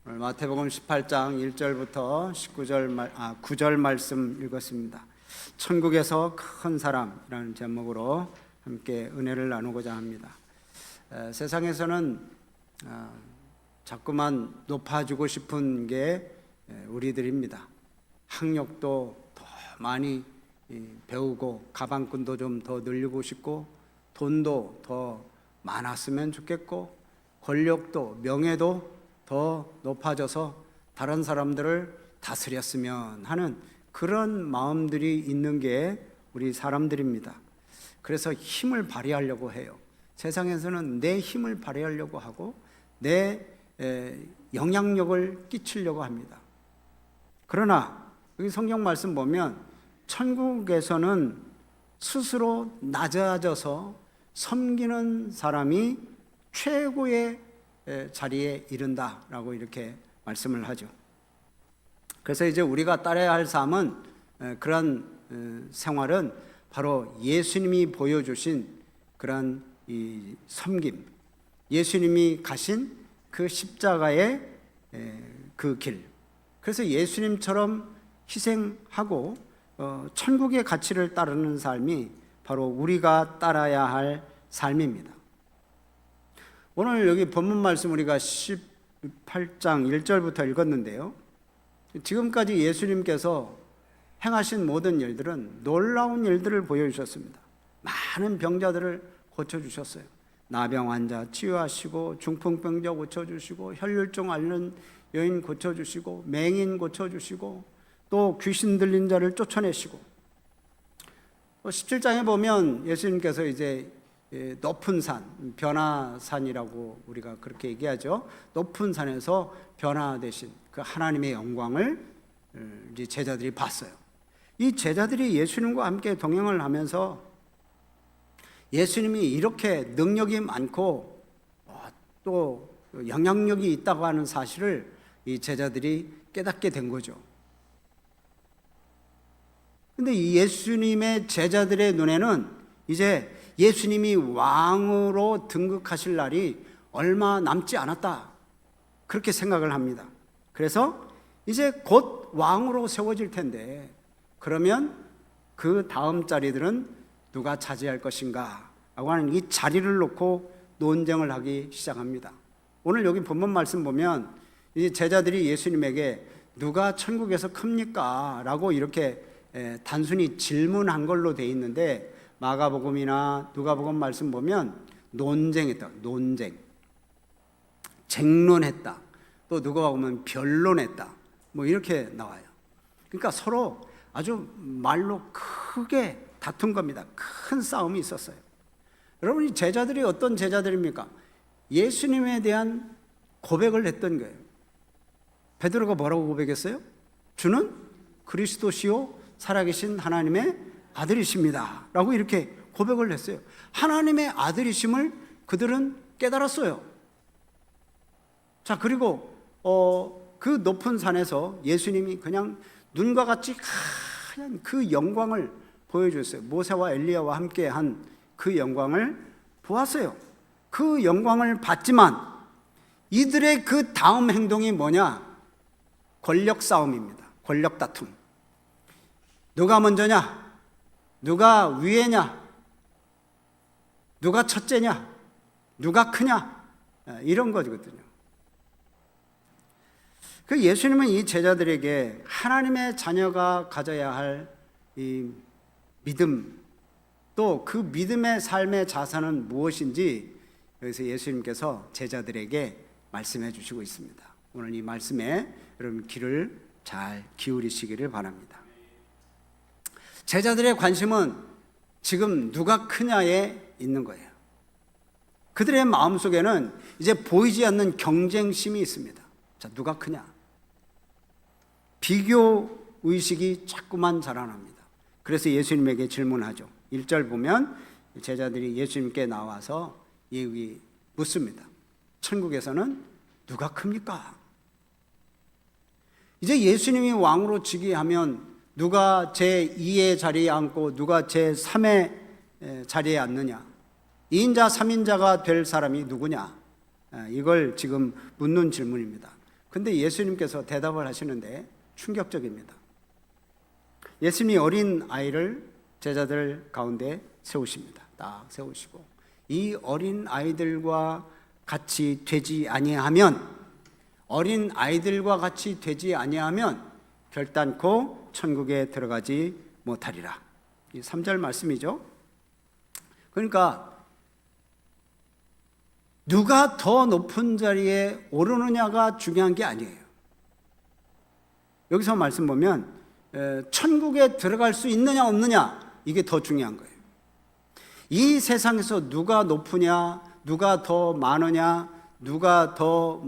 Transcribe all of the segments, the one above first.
오늘 마태복음 18장 1절부터 9절 말씀 읽었습니다. 천국에서 큰 사람이라는 제목으로 함께 은혜를 나누고자 합니다. 세상에서는 자꾸만 높아지고 싶은 게 우리들입니다. 학력도 더 많이 배우고 가방끈도 좀 더 늘리고 싶고 돈도 더 많았으면 좋겠고 권력도 명예도 더 높아져서 다른 사람들을 다스렸으면 하는 그런 마음들이 있는 게 우리 사람들입니다. 그래서 힘을 발휘하려고 해요. 세상에서는 내 힘을 발휘하려고 하고 내 영향력을 끼치려고 합니다. 그러나 여기 성경 말씀 보면 천국에서는 스스로 낮아져서 섬기는 사람이 최고의 자리에 이른다라고 이렇게 말씀을 하죠. 그래서 이제 우리가 따라야 할 삶은 그런 생활은 바로 예수님이 보여주신 그런 이 섬김, 예수님이 가신 그 십자가의 그 길. 그래서 예수님처럼 희생하고 천국의 가치를 따르는 삶이 바로 우리가 따라야 할 삶입니다. 오늘 여기 본문 말씀 우리가 18장 1절부터 읽었는데요. 지금까지 예수님께서 행하신 모든 일들은 놀라운 일들을 보여주셨습니다. 많은 병자들을 고쳐주셨어요. 나병 환자 치유하시고 중풍병자 고쳐주시고 혈류증 앓는 여인 고쳐주시고 맹인 고쳐주시고 또 귀신 들린 자를 쫓아내시고 17장에 보면 예수님께서 이제 높은 산, 변화산이라고 우리가 그렇게 얘기하죠. 높은 산에서 변화되신 그 하나님의 영광을 이제 제자들이 봤어요. 이 제자들이 예수님과 함께 동행을 하면서 예수님이 이렇게 능력이 많고 또 영향력이 있다고 하는 사실을 이 제자들이 깨닫게 된 거죠. 근데 이 예수님의 제자들의 눈에는 이제 예수님이 왕으로 등극하실 날이 얼마 남지 않았다, 그렇게 생각을 합니다. 그래서 이제 곧 왕으로 세워질 텐데 그러면 그 다음 자리들은 누가 차지할 것인가 라고 하는 이 자리를 놓고 논쟁을 하기 시작합니다. 오늘 여기 본문 말씀 보면 이제 제자들이 예수님에게 누가 천국에서 큽니까? 라고 이렇게 단순히 질문한 걸로 돼 있는데 마가복음이나 누가복음 말씀 보면 논쟁했다, 논쟁, 쟁론했다, 또 누가복음은 변론했다, 뭐 이렇게 나와요. 그러니까 서로 아주 말로 크게 다툰 겁니다. 큰 싸움이 있었어요. 여러분, 이 제자들이 어떤 제자들입니까? 예수님에 대한 고백을 했던 거예요. 베드로가 뭐라고 고백했어요? 주는 그리스도시요 살아계신 하나님의 아들이십니다 라고 이렇게 고백을 했어요. 하나님의 아들이심을 그들은 깨달았어요. 자, 그리고 그 높은 산에서 예수님이 그냥 눈과 같이 하얀 그 영광을 보여줬어요. 모세와 엘리야와 함께 한 그 영광을 보았어요. 그 영광을 봤지만 이들의 그 다음 행동이 뭐냐? 권력 싸움입니다. 권력 다툼. 누가 먼저냐? 누가 위에냐? 누가 첫째냐? 누가 크냐? 이런 거거든요. 그 예수님은 이 제자들에게 하나님의 자녀가 가져야 할 이 믿음, 또 그 믿음의 삶의 자산은 무엇인지 여기서 예수님께서 제자들에게 말씀해 주시고 있습니다. 오늘 이 말씀에 여러분 귀를 잘 기울이시기를 바랍니다. 제자들의 관심은 지금 누가 크냐에 있는 거예요. 그들의 마음속에는 이제 보이지 않는 경쟁심이 있습니다. 자, 누가 크냐? 비교 의식이 자꾸만 자라납니다. 그래서 예수님에게 질문하죠. 1절 보면 제자들이 예수님께 나와서 여기 묻습니다. 천국에서는 누가 큽니까? 이제 예수님이 왕으로 즉위하면 누가 제2의 자리에 앉고 누가 제3의 자리에 앉느냐? 2인자 3인자가 될 사람이 누구냐? 이걸 지금 묻는 질문입니다. 근데 예수님께서 대답을 하시는데 충격적입니다. 예수님이 어린 아이를 제자들 가운데 세우십니다. 딱 세우시고 이 어린 아이들과 같이 되지 아니하면, 어린 아이들과 같이 되지 아니하면 결단코 천국에 들어가지 못하리라. 이 3절 말씀이죠. 그러니까 누가 더 높은 자리에 오르느냐가 중요한 게 아니에요. 여기서 말씀 보면 천국에 들어갈 수 있느냐 없느냐, 이게 더 중요한 거예요. 이 세상에서 누가 높으냐, 누가 더 많으냐, 누가 더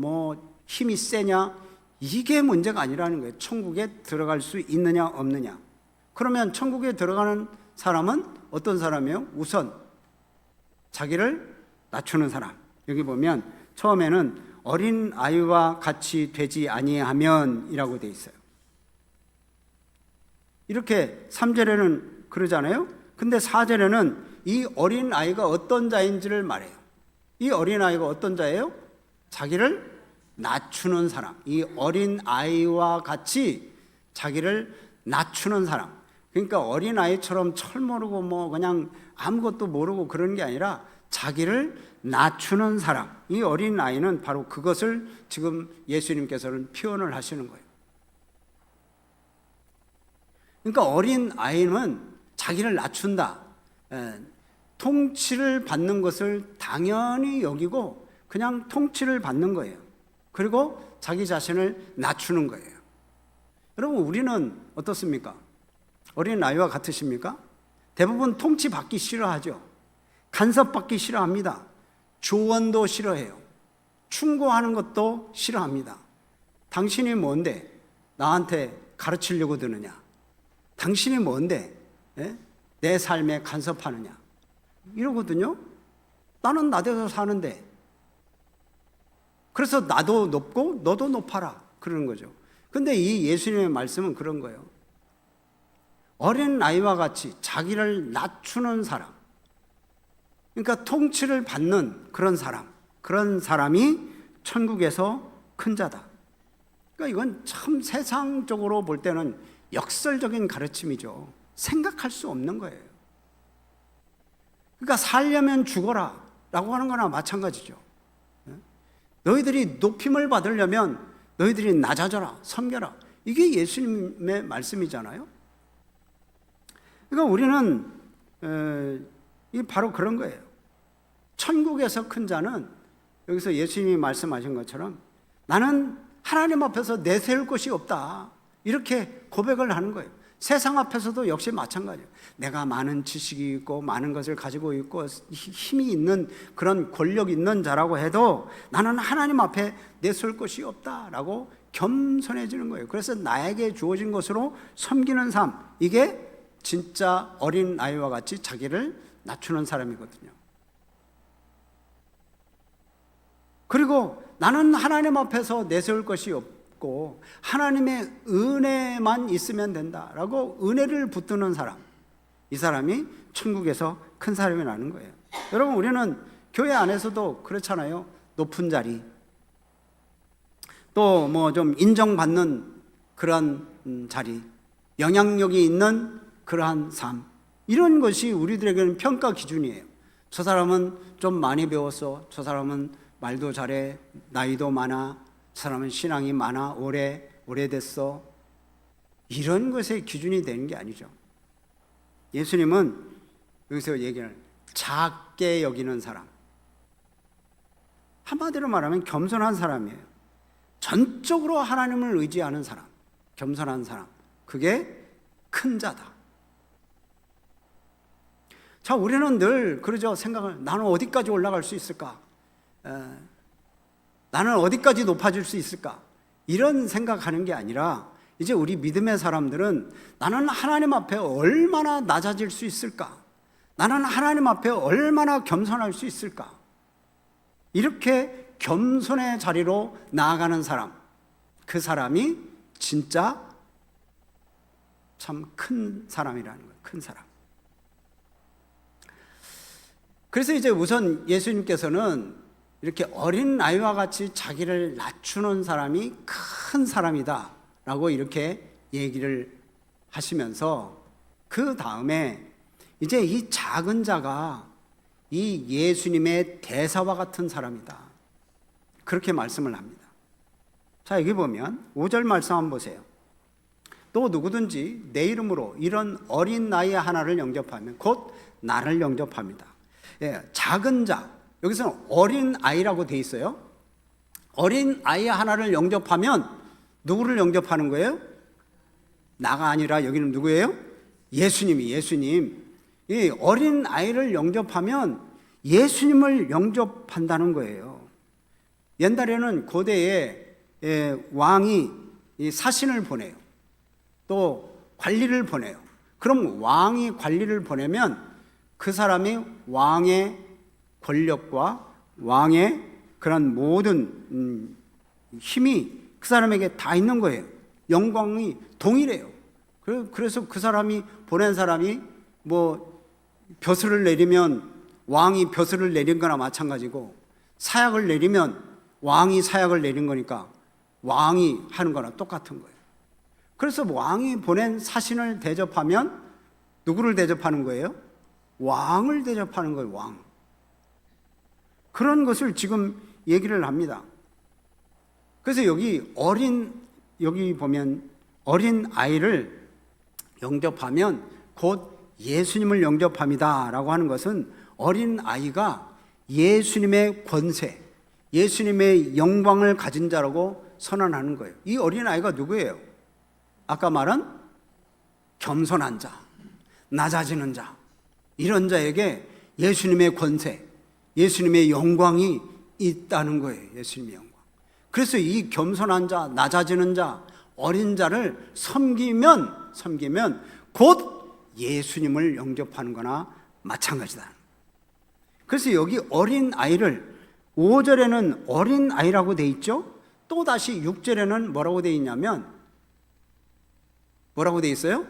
힘이 세냐, 이게 문제가 아니라는 거예요. 천국에 들어갈 수 있느냐 없느냐. 그러면 천국에 들어가는 사람은 어떤 사람이에요? 우선 자기를 낮추는 사람. 여기 보면 처음에는 어린 아이와 같이 되지 아니하면 이라고 돼 있어요. 이렇게 3절에는 그러잖아요. 근데 4절에는 이 어린 아이가 어떤 자인지를 말해요. 이 어린 아이가 어떤 자예요? 자기를 낮추는 사람. 이 어린 아이와 같이 자기를 낮추는 사람. 그러니까 어린 아이처럼 철 모르고 그냥 아무것도 모르고 그런 게 아니라 자기를 낮추는 사람. 이 어린 아이는 바로 그것을 지금 예수님께서는 표현을 하시는 거예요. 그러니까 어린 아이는 자기를 낮춘다. 통치를 받는 것을 당연히 여기고 그냥 통치를 받는 거예요. 그리고 자기 자신을 낮추는 거예요. 여러분, 우리는 어떻습니까? 어린 아이와 같으십니까? 대부분 통치받기 싫어하죠. 간섭받기 싫어합니다. 조언도 싫어해요. 충고하는 것도 싫어합니다. 당신이 뭔데 나한테 가르치려고 드느냐? 당신이 뭔데 내 삶에 간섭하느냐? 이러거든요. 나는 나대로 사는데. 그래서 나도 높고 너도 높아라 그러는 거죠. 근데 이 예수님의 말씀은 그런 거예요. 어린 아이와 같이 자기를 낮추는 사람, 그러니까 통치를 받는 그런 사람, 그런 사람이 천국에서 큰 자다. 그러니까 이건 참 세상적으로 볼 때는 역설적인 가르침이죠. 생각할 수 없는 거예요. 그러니까 살려면 죽어라 라고 하는 거나 마찬가지죠. 너희들이 높임을 받으려면 너희들이 낮아져라, 섬겨라. 이게 예수님의 말씀이잖아요. 그러니까 우리는 바로 그런 거예요. 천국에서 큰 자는 여기서 예수님이 말씀하신 것처럼 나는 하나님 앞에서 내세울 것이 없다, 이렇게 고백을 하는 거예요. 세상 앞에서도 역시 마찬가지예요. 내가 많은 지식이 있고 많은 것을 가지고 있고 힘이 있는 그런 권력 있는 자라고 해도 나는 하나님 앞에 내세울 것이 없다라고 겸손해지는 거예요. 그래서 나에게 주어진 것으로 섬기는 삶, 이게 진짜 어린 아이와 같이 자기를 낮추는 사람이거든요. 그리고 나는 하나님 앞에서 내세울 것이 없고 하나님의 은혜만 있으면 된다라고 은혜를 붙드는 사람, 이 사람이 천국에서 큰 사람이라는 거예요. 여러분, 우리는 교회 안에서도 그렇잖아요. 높은 자리, 또 좀 인정받는 그런 자리, 영향력이 있는 그러한 삶, 이런 것이 우리들에게는 평가 기준이에요. 저 사람은 좀 많이 배웠어, 저 사람은 말도 잘해, 나이도 많아, 저 사람은 신앙이 많아, 오래됐어, 이런 것의 기준이 되는 게 아니죠. 예수님은 여기서 얘기를 작게 여기는 사람, 한마디로 말하면 겸손한 사람이에요. 전적으로 하나님을 의지하는 사람, 겸손한 사람, 그게 큰 자다. 자, 우리는 늘 그러죠. 생각을, 나는 어디까지 올라갈 수 있을까? 나는 어디까지 높아질 수 있을까? 이런 생각하는 게 아니라 이제 우리 믿음의 사람들은 나는 하나님 앞에 얼마나 낮아질 수 있을까? 나는 하나님 앞에 얼마나 겸손할 수 있을까? 이렇게 겸손의 자리로 나아가는 사람, 그 사람이 진짜 참 큰 사람이라는 거예요. 큰 사람. 그래서 이제 우선 예수님께서는 이렇게 어린 아이와 같이 자기를 낮추는 사람이 큰 사람이다 라고 이렇게 얘기를 하시면서 그 다음에 이제 이 작은 자가 이 예수님의 대사와 같은 사람이다, 그렇게 말씀을 합니다. 자, 여기 보면 5절 말씀 한번 보세요. 또 누구든지 내 이름으로 이런 어린 나이 하나를 영접하면 곧 나를 영접합니다. 예, 작은 자, 여기서는 어린 아이라고 돼 있어요. 어린 아이 하나를 영접하면 누구를 영접하는 거예요? 나가 아니라 여기는 누구예요? 예수님. 이 어린 아이를 영접하면 예수님을 영접한다는 거예요. 옛날에는 고대에 왕이 사신을 보내요. 또 관리를 보내요. 그럼 왕이 관리를 보내면 그 사람이 왕의 권력과 왕의 그런 모든 힘이 그 사람에게 다 있는 거예요. 영광이 동일해요. 그래서 그 사람이 보낸 사람이 뭐 벼슬을 내리면 왕이 벼슬을 내린 거나 마찬가지고, 사약을 내리면 왕이 사약을 내린 거니까 왕이 하는 거나 똑같은 거예요. 그래서 왕이 보낸 사신을 대접하면 누구를 대접하는 거예요? 왕을 대접하는 거예요. 왕. 그런 것을 지금 얘기를 합니다. 그래서 여기 보면 어린 아이를 영접하면 곧 예수님을 영접합니다 라고 하는 것은 어린 아이가 예수님의 권세, 예수님의 영광을 가진 자라고 선언하는 거예요. 이 어린 아이가 누구예요? 아까 말한 겸손한 자, 낮아지는 자, 이런 자에게 예수님의 권세, 예수님의 영광이 있다는 거예요. 예수님의 영광. 그래서 이 겸손한 자, 낮아지는 자, 어린 자를 섬기면 곧 예수님을 영접하는 거나 마찬가지다. 그래서 여기 어린 아이를 5절에는 어린 아이라고 돼 있죠. 또 다시 6절에는 뭐라고 돼 있냐면, 뭐라고 돼 있어요?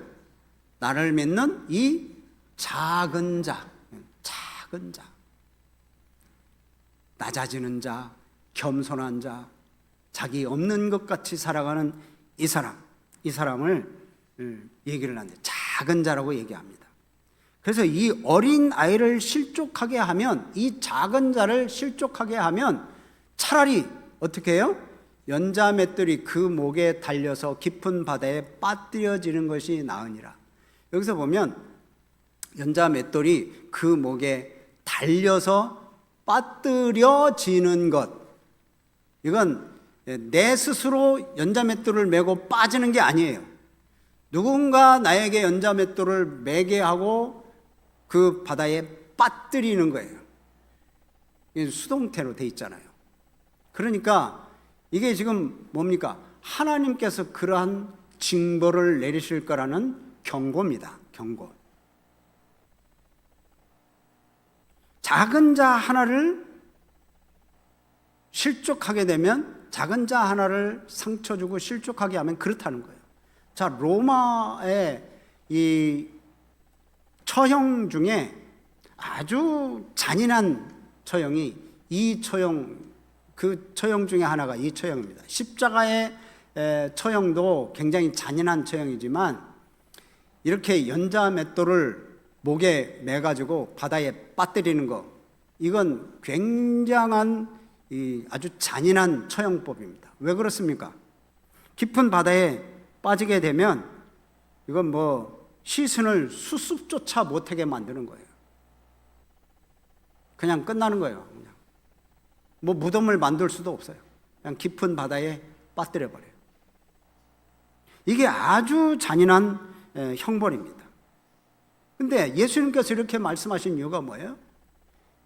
나를 믿는 이 작은 자, 낮아지는 자, 겸손한 자, 자기 없는 것 같이 살아가는 이 사람을 얘기를 하는데 작은 자라고 얘기합니다. 그래서 이 어린 아이를 실족하게 하면, 이 작은 자를 실족하게 하면 차라리 어떻게 해요? 연자 맷돌이 그 목에 달려서 깊은 바다에 빠뜨려지는 것이 나으니라. 여기서 보면 연자 맷돌이 그 목에 달려서 빠뜨려지는 것, 이건 내 스스로 연자 맷돌을 메고 빠지는 게 아니에요. 누군가 나에게 연자 맷돌을 매게 하고 그 바다에 빠뜨리는 거예요. 수동태로 돼 있잖아요. 그러니까 이게 지금 뭡니까? 하나님께서 그러한 징벌을 내리실 거라는 경고입니다. 경고. 작은 자 하나를 실족하게 되면, 작은 자 하나를 상처 주고 실족하게 하면 그렇다는 거예요. 자, 로마의 이 처형 중에 아주 잔인한 처형이 그 처형 중에 하나가 이 처형입니다. 십자가의 처형도 굉장히 잔인한 처형이지만, 이렇게 연자 맷돌을 목에 매가지고 바다에 빠뜨리는 거, 이건 굉장한 아주 잔인한 처형법입니다. 왜 그렇습니까? 깊은 바다에 빠지게 되면 이건 뭐 시신을 수습조차 못하게 만드는 거예요. 그냥 끝나는 거예요. 그냥 뭐 무덤을 만들 수도 없어요. 그냥 깊은 바다에 빠뜨려 버려요. 이게 아주 잔인한 형벌입니다. 근데 예수님께서 이렇게 말씀하신 이유가 뭐예요?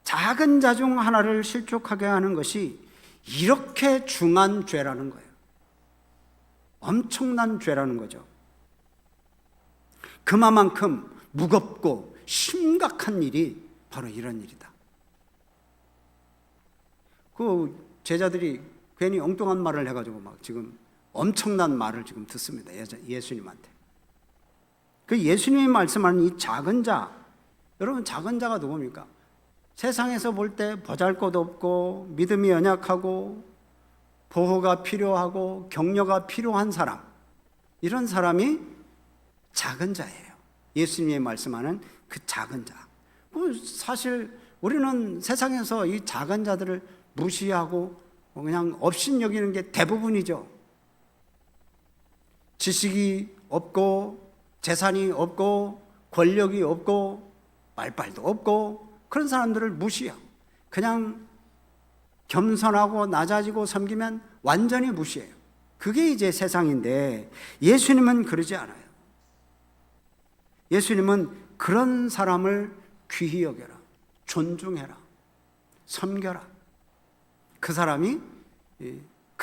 작은 자 중 하나를 실족하게 하는 것이 이렇게 중한 죄라는 거예요. 엄청난 죄라는 거죠. 그만큼 무겁고 심각한 일이 바로 이런 일이다. 그 제자들이 괜히 엉뚱한 말을 해가지고 막 지금 엄청난 말을 지금 듣습니다. 예수님한테. 그 예수님이 말씀하는 이 작은 자, 여러분 작은 자가 누굽니까? 세상에서 볼 때 보잘것없고 믿음이 연약하고 보호가 필요하고 격려가 필요한 사람, 이런 사람이 작은 자예요. 예수님이 말씀하는 그 작은 자. 사실 우리는 세상에서 이 작은 자들을 무시하고 그냥 업신여기는 게 대부분이죠. 지식이 없고 재산이 없고 권력이 없고 말빨도 없고 그런 사람들을 무시하고 그냥 겸손하고 낮아지고 섬기면 완전히 무시해요. 그게 이제 세상인데 예수님은 그러지 않아요. 예수님은 그런 사람을 귀히 여겨라, 존중해라, 섬겨라. 그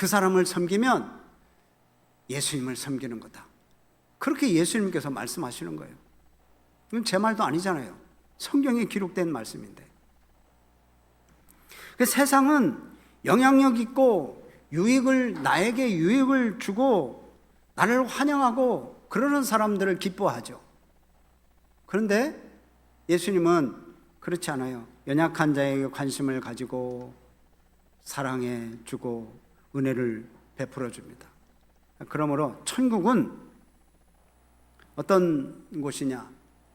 사람을 섬기면 예수님을 섬기는 거다. 그렇게 예수님께서 말씀하시는 거예요. 이건 제 말도 아니잖아요. 성경에 기록된 말씀인데. 그 세상은 영향력 있고 나에게 유익을 주고 나를 환영하고 그러는 사람들을 기뻐하죠. 그런데 예수님은 그렇지 않아요. 연약한 자에게 관심을 가지고 사랑해 주고 은혜를 베풀어 줍니다. 그러므로 천국은 어떤 곳이냐?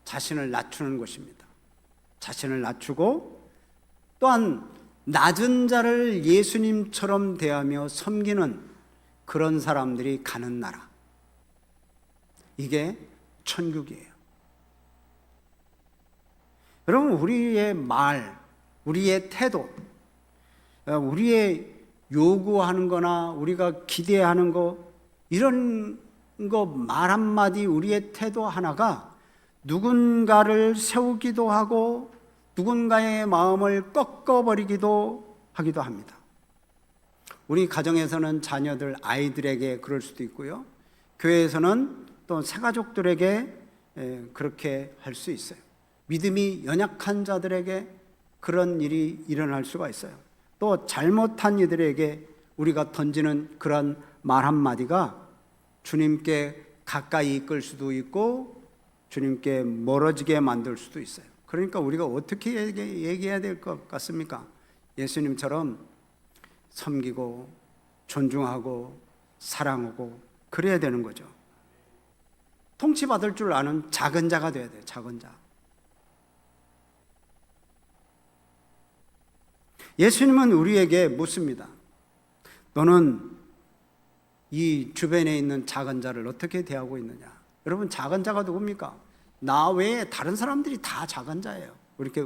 자신을 낮추는 곳입니다. 자신을 낮추고 또한 낮은 자를 예수님처럼 대하며 섬기는 그런 사람들이 가는 나라. 이게 천국이에요. 여러분, 우리의 말, 우리의 태도, 우리의 요구하는 거나 우리가 기대하는 거, 이런 거 말 한마디, 우리의 태도 하나가 누군가를 세우기도 하고 누군가의 마음을 꺾어버리기도 하기도 합니다. 우리 가정에서는 자녀들, 아이들에게 그럴 수도 있고요. 교회에서는 또 새가족들에게 그렇게 할 수 있어요. 믿음이 연약한 자들에게 그런 일이 일어날 수가 있어요. 또 잘못한 이들에게 우리가 던지는 그런 말 한마디가 주님께 가까이 이끌 수도 있고 주님께 멀어지게 만들 수도 있어요. 그러니까 우리가 어떻게 얘기해야 될 것 같습니까? 예수님처럼 섬기고 존중하고 사랑하고 그래야 되는 거죠. 통치받을 줄 아는 작은 자가 돼야 돼요. 작은 자. 예수님은 우리에게 묻습니다. 너는 이 주변에 있는 작은 자를 어떻게 대하고 있느냐? 여러분, 작은 자가 누굽니까? 나 외에 다른 사람들이 다 작은 자예요. 이렇게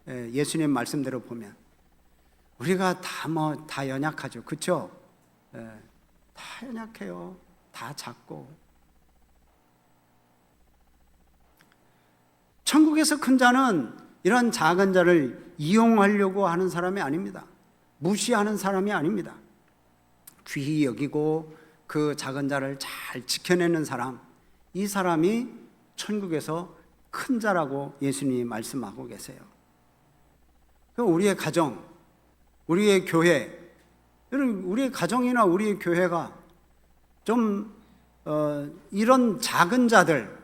예수님 말씀대로 보면 우리가 다 연약하죠. 그렇죠? 다 연약해요. 다 작고. 천국에서 큰 자는 이런 작은 자를 이용하려고 하는 사람이 아닙니다. 무시하는 사람이 아닙니다. 귀히 여기고 그 작은 자를 잘 지켜내는 사람, 이 사람이 천국에서 큰 자라고 예수님이 말씀하고 계세요. 우리의 가정, 우리의 교회, 우리의 가정이나 우리의 교회가 좀 이런 작은 자들,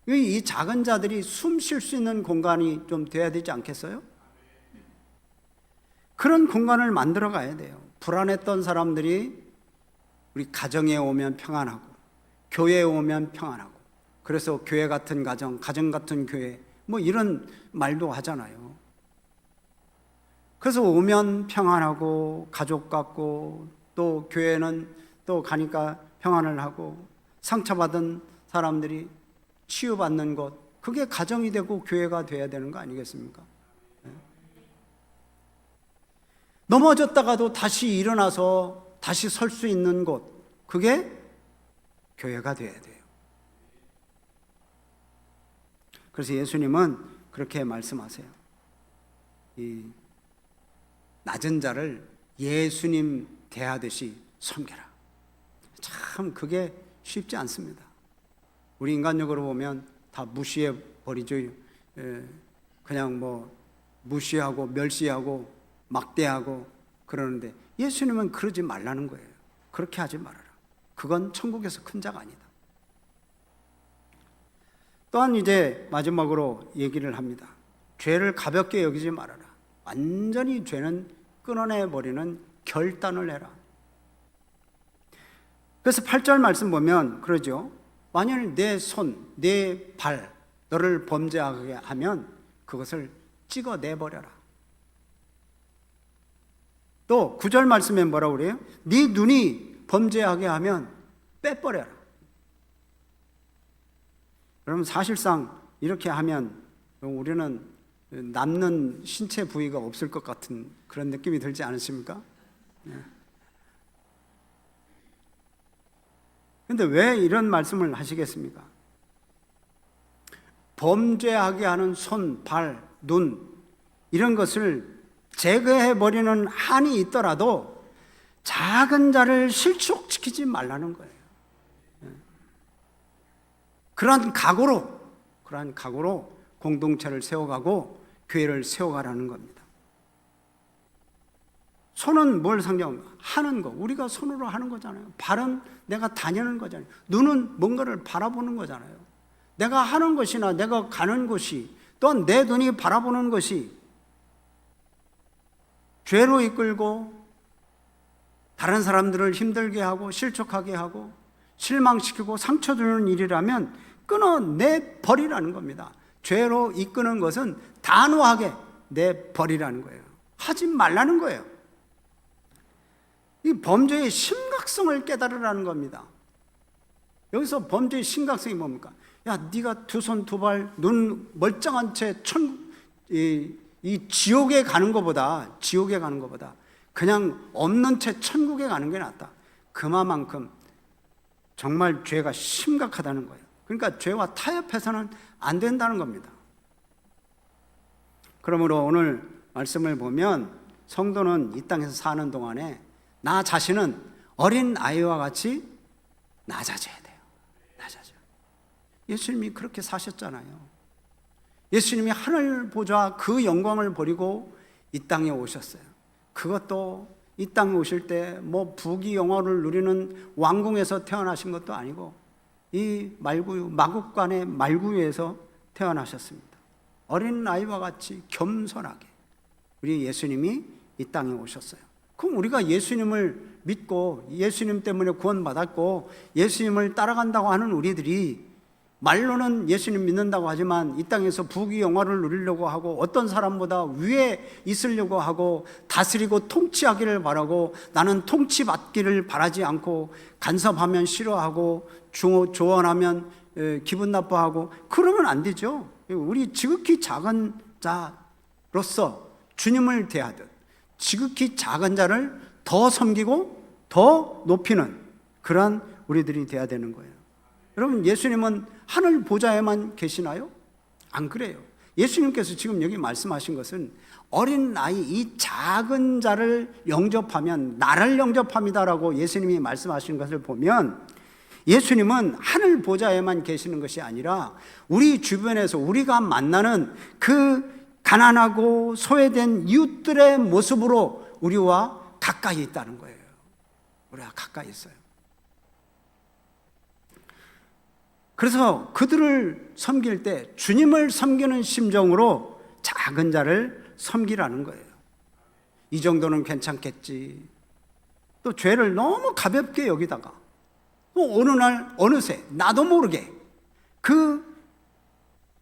이 작은 자들이 숨 쉴 수 있는 공간이 좀 돼야 되지 않겠어요? 그런 공간을 만들어 가야 돼요. 불안했던 사람들이 우리 가정에 오면 평안하고 교회에 오면 평안하고, 그래서 교회 같은 가정, 가정 같은 교회, 뭐 이런 말도 하잖아요. 그래서 오면 평안하고 가족 같고 또 교회는 또 가니까 평안을 하고 상처받은 사람들이 치유받는 것, 그게 가정이 되고 교회가 돼야 되는 거 아니겠습니까? 넘어졌다가도 다시 일어나서 다시 설 수 있는 곳, 그게 교회가 돼야 돼요. 그래서 예수님은 그렇게 말씀하세요. 이 낮은 자를 예수님 대하듯이 섬겨라. 참 그게 쉽지 않습니다. 우리 인간적으로 보면 다 무시해 버리죠. 그냥 뭐 무시하고 멸시하고 막대하고 그러는데 예수님은 그러지 말라는 거예요. 그렇게 하지 말아라. 그건 천국에서 큰 자가 아니다. 또한 이제 마지막으로 얘기를 합니다. 죄를 가볍게 여기지 말아라. 완전히 죄는 끊어내버리는 결단을 해라. 그래서 8절 말씀 보면 그러죠. 만일 내 손, 내 발, 너를 범죄하게 하면 그것을 찍어내버려라. 또 9절 말씀에 뭐라고 그래요? 네 눈이 범죄하게 하면 빼버려라. 여러분, 사실상 이렇게 하면 우리는 남는 신체 부위가 없을 것 같은 그런 느낌이 들지 않으십니까? 그런데 왜 이런 말씀을 하시겠습니까? 범죄하게 하는 손, 발, 눈 이런 것을 제거해버리는 한이 있더라도 작은 자를 실족시키지 말라는 거예요. 그러한 각오로 공동체를 세워가고 교회를 세워가라는 겁니다. 손은 뭘 상징합니까? 하는 거. 우리가 손으로 하는 거잖아요. 발은 내가 다니는 거잖아요. 눈은 뭔가를 바라보는 거잖아요. 내가 하는 것이나 내가 가는 곳이 또한 내 눈이 바라보는 것이 죄로 이끌고 다른 사람들을 힘들게 하고 실족하게 하고 실망시키고 상처 주는 일이라면 끊어내버리라는 겁니다. 죄로 이끄는 것은 단호하게 내버리라는 거예요. 하지 말라는 거예요. 이 범죄의 심각성을 깨달으라는 겁니다. 여기서 범죄의 심각성이 뭡니까? 야, 네가 두 손 두 발 눈 멀쩡한 채 이 지옥에 가는 것보다 그냥 없는 채 천국에 가는 게 낫다. 그만큼 정말 죄가 심각하다는 거예요. 그러니까 죄와 타협해서는 안 된다는 겁니다. 그러므로 오늘 말씀을 보면 성도는 이 땅에서 사는 동안에 나 자신은 어린 아이와 같이 낮아져야 돼요. 낮아져. 예수님이 그렇게 사셨잖아요. 예수님이 하늘 보좌 그 영광을 버리고 이 땅에 오셨어요. 그것도 이 땅에 오실 때 뭐 부귀 영화를 누리는 왕궁에서 태어나신 것도 아니고 이 말구유, 마국간의 말구유에서 태어나셨습니다. 어린 아이와 같이 겸손하게 우리 예수님이 이 땅에 오셨어요. 그럼 우리가 예수님을 믿고 예수님 때문에 구원받았고 예수님을 따라간다고 하는 우리들이 말로는 예수님 믿는다고 하지만 이 땅에서 부귀 영화를 누리려고 하고 어떤 사람보다 위에 있으려고 하고 다스리고 통치하기를 바라고 나는 통치받기를 바라지 않고 간섭하면 싫어하고 조언하면 기분 나빠하고 그러면 안 되죠. 우리 지극히 작은 자로서 주님을 대하듯 지극히 작은 자를 더 섬기고 더 높이는 그러한 우리들이 돼야 되는 거예요. 여러분, 예수님은 하늘 보좌에만 계시나요? 안 그래요. 예수님께서 지금 여기 말씀하신 것은 어린 아이, 이 작은 자를 영접하면 나를 영접합니다라고 예수님이 말씀하신 것을 보면 예수님은 하늘 보좌에만 계시는 것이 아니라 우리 주변에서 우리가 만나는 그 가난하고 소외된 이웃들의 모습으로 우리와 가까이 있다는 거예요. 우리가 가까이 있어요. 그래서 그들을 섬길 때 주님을 섬기는 심정으로 작은 자를 섬기라는 거예요. 이 정도는 괜찮겠지. 또 죄를 너무 가볍게 여기다가 또 어느 날 어느새 나도 모르게 그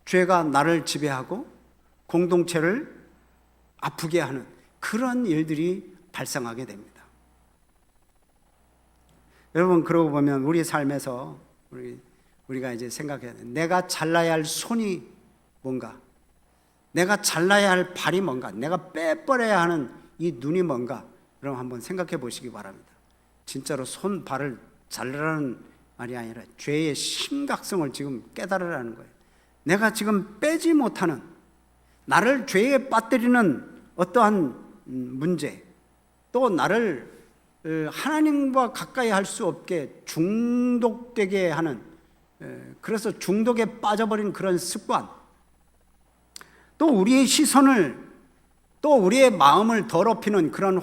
죄가 나를 지배하고 공동체를 아프게 하는 그런 일들이 발생하게 됩니다. 여러분, 그러고 보면 우리 삶에서 우리가 이제 생각해야 돼요. 내가 잘라야 할 손이 뭔가, 내가 잘라야 할 발이 뭔가, 내가 빼버려야 하는 이 눈이 뭔가, 여러분 한번 생각해 보시기 바랍니다. 진짜로 손, 발을 잘라라는 말이 아니라 죄의 심각성을 지금 깨달으라는 거예요. 내가 지금 빼지 못하는, 나를 죄에 빠뜨리는 어떠한 문제, 또 나를 하나님과 가까이 할 수 없게 중독되게 하는, 그래서 중독에 빠져버린 그런 습관, 또 우리의 시선을, 또 우리의 마음을 더럽히는 그런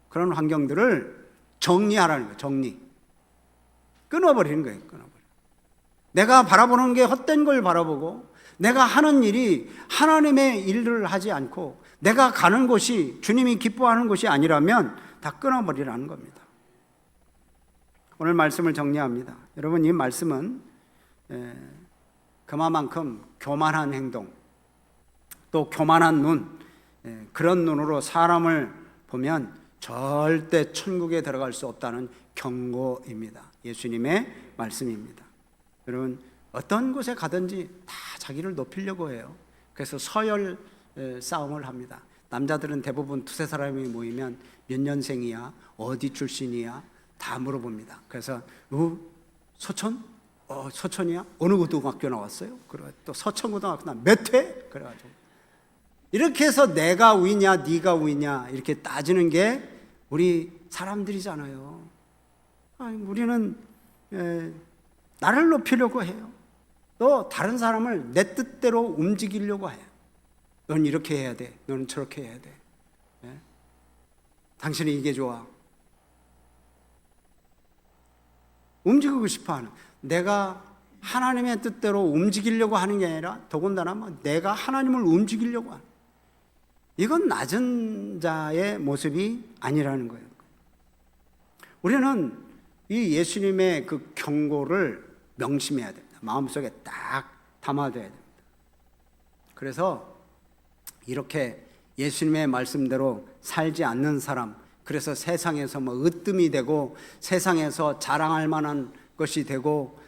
그런 환경들을 정리하라는 거예요. 끊어버리는 거예요. 내가 바라보는 게 헛된 걸 바라보고 내가 하는 일이 하나님의 일을 하지 않고 내가 가는 곳이 주님이 기뻐하는 곳이 아니라면 다 끊어버리라는 겁니다. 오늘 말씀을 정리합니다. 여러분, 이 말씀은 그만큼 교만한 행동, 또 교만한 눈, 그런 눈으로 사람을 보면 절대 천국에 들어갈 수 없다는 경고입니다. 예수님의 말씀입니다. 여러분, 어떤 곳에 가든지 다 자기를 높이려고 해요. 그래서 서열 싸움을 합니다. 남자들은 대부분 두세 사람이 모이면 몇 년생이야, 어디 출신이야 다 물어봅니다. 그래서 서천? 서천이야? 어느 고등학교 나왔어요? 그래 또 서천고등학교 나 몇 회? 그래가지고 이렇게 해서 내가 우위냐 네가 우위냐 이렇게 따지는 게 우리 사람들이잖아요. 우리는 나를 높이려고 해요. 또 다른 사람을 내 뜻대로 움직이려고 해요. 넌 이렇게 해야 돼. 너는 저렇게 해야 돼. 당신이 이게 좋아. 움직이고 싶어하는, 내가 하나님의 뜻대로 움직이려고 하는 게 아니라 더군다나 내가 하나님을 움직이려고 하는, 이건 낮은 자의 모습이 아니라는 거예요. 우리는 이 예수님의 그 경고를 명심해야 됩니다. 마음속에 딱 담아둬야 됩니다. 그래서 이렇게 예수님의 말씀대로 살지 않는 사람, 그래서 세상에서 으뜸이 되고 세상에서 자랑할 만한 것이 되고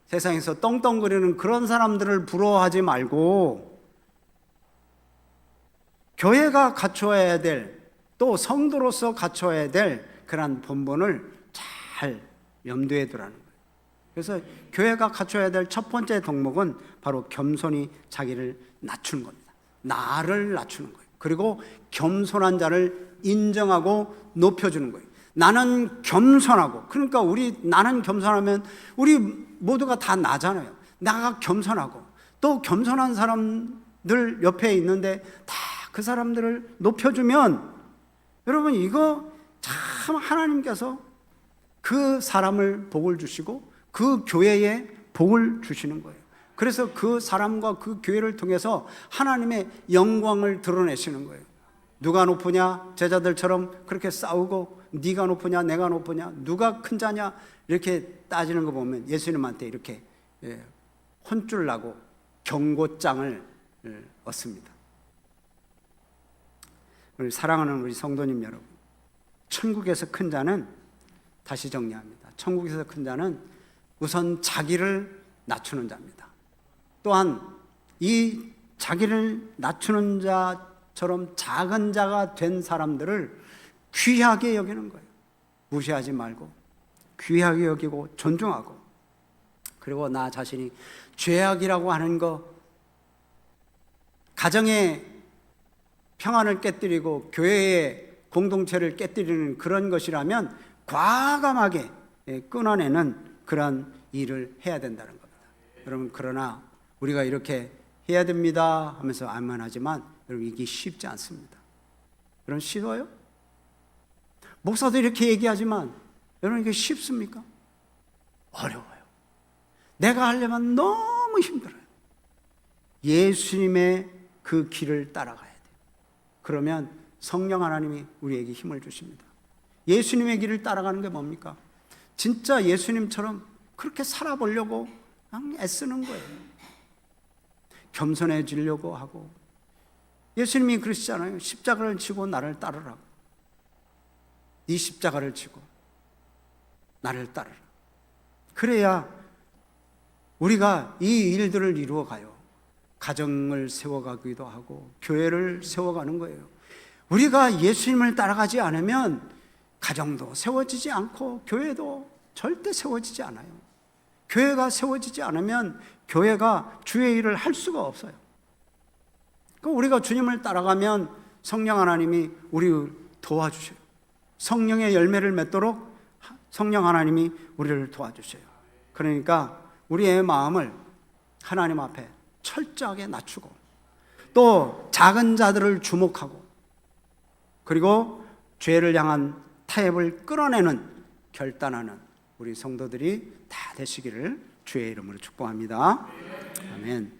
세상에서 떵떵거리는 그런 사람들을 부러워하지 말고 교회가 갖춰야 될, 또 성도로서 갖춰야 될 그런 본분을 잘 염두에 두라는 거예요. 그래서 교회가 갖춰야 될 첫 번째 덕목은 바로 겸손히 자기를 낮추는 겁니다. 나를 낮추는 거예요. 그리고 겸손한 자를 인정하고 높여주는 거예요. 나는 겸손하고, 그러니까 나는 겸손하면 우리 모두가 다 나잖아요. 나가 겸손하고, 또 겸손한 사람들 옆에 있는데 다 그 사람들을 높여주면, 여러분 이거 참 하나님께서 그 사람을 복을 주시고 그 교회에 복을 주시는 거예요. 그래서 그 사람과 그 교회를 통해서 하나님의 영광을 드러내시는 거예요. 누가 높으냐? 제자들처럼 그렇게 싸우고 네가 높으냐 내가 높으냐 누가 큰 자냐 이렇게 따지는 거 보면 예수님한테 이렇게 혼쭐 나고 경고장을 얻습니다. 우리 사랑하는 우리 성도님 여러분, 천국에서 큰 자는, 다시 정리합니다. 천국에서 큰 자는 우선 자기를 낮추는 자입니다. 또한 이 자기를 낮추는 자처럼 작은 자가 된 사람들을 귀하게 여기는 거예요. 무시하지 말고 귀하게 여기고 존중하고, 그리고 나 자신이 죄악이라고 하는 거, 가정의 평안을 깨뜨리고 교회의 공동체를 깨뜨리는 그런 것이라면 과감하게 끊어내는 그런 일을 해야 된다는 겁니다. 여러분, 그러나 우리가 이렇게 해야 됩니다 하면서 안만하지만 여러분 이게 쉽지 않습니다. 여러분 쉬워요? 목사도 이렇게 얘기하지만 여러분 이게 쉽습니까? 어려워요. 내가 하려면 너무 힘들어요. 예수님의 그 길을 따라가야 돼요. 그러면 성령 하나님이 우리에게 힘을 주십니다. 예수님의 길을 따라가는 게 뭡니까? 진짜 예수님처럼 그렇게 살아보려고 애쓰는 거예요. 겸손해지려고 하고, 예수님이 그러시잖아요. 십자가를 지고 나를 따르라고. 네 십자가를 지고 나를 따르라. 그래야 우리가 이 일들을 이루어가요. 가정을 세워가기도 하고 교회를 세워가는 거예요. 우리가 예수님을 따라가지 않으면 가정도 세워지지 않고 교회도 절대 세워지지 않아요. 교회가 세워지지 않으면 교회가 주의 일을 할 수가 없어요. 그러니까 우리가 주님을 따라가면 성령 하나님이 우리를 도와주셔요. 성령의 열매를 맺도록 성령 하나님이 우리를 도와주셔요. 그러니까 우리의 마음을 하나님 앞에 철저하게 낮추고, 또 작은 자들을 주목하고, 그리고 죄를 향한 타협을 끌어내는, 결단하는 우리 성도들이 다 되시기를 주의 이름으로 축복합니다. 아멘.